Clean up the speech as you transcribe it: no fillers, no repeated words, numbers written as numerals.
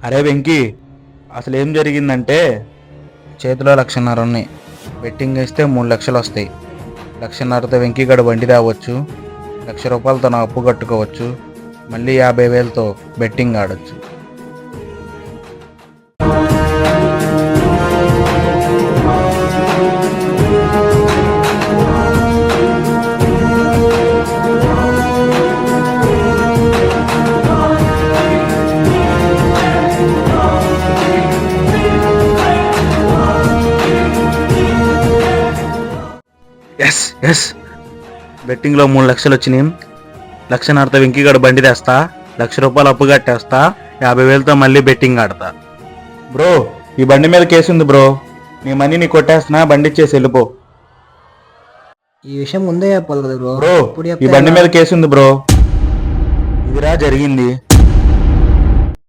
అరే వెంకీ, అసలు ఏం జరిగిందంటే చేతిలో 1,50,000 ఉన్నాయి. బెట్టింగ్ వేస్తే 3 లక్షలు వస్తాయి. 1,50,000తో వెంకీగడ బండి తేవచ్చు, ₹1,00,000తో నా అప్పు కట్టుకోవచ్చు, మళ్ళీ 50,000తో బెట్టింగ్ ఆడొచ్చు. ఎస్ ఎస్, బెట్టింగ్లో 3 లక్షలు వచ్చినాయి. 1,50,000తో వెంకీగడ బండి తెస్తా, ₹1,00,000 అప్పు కట్టేస్తా, 50,000తో మళ్ళీ బెట్టింగ్ ఆడతా. బ్రో, ఈ బండి మీద కేసు ఉంది బ్రో. నీ మనీ నీ కొట్టేస్తున్నా, బండి ఇచ్చేసి వెళ్ళిపో. ఈ విషయం ముందే చెప్పాలి కదా బ్రో. బ్రో, ఇప్పుడు ఈ చెప్తే బండి ఎలా? మీద కేసు ఉంది బ్రో. ఇదిరా జరిగింది.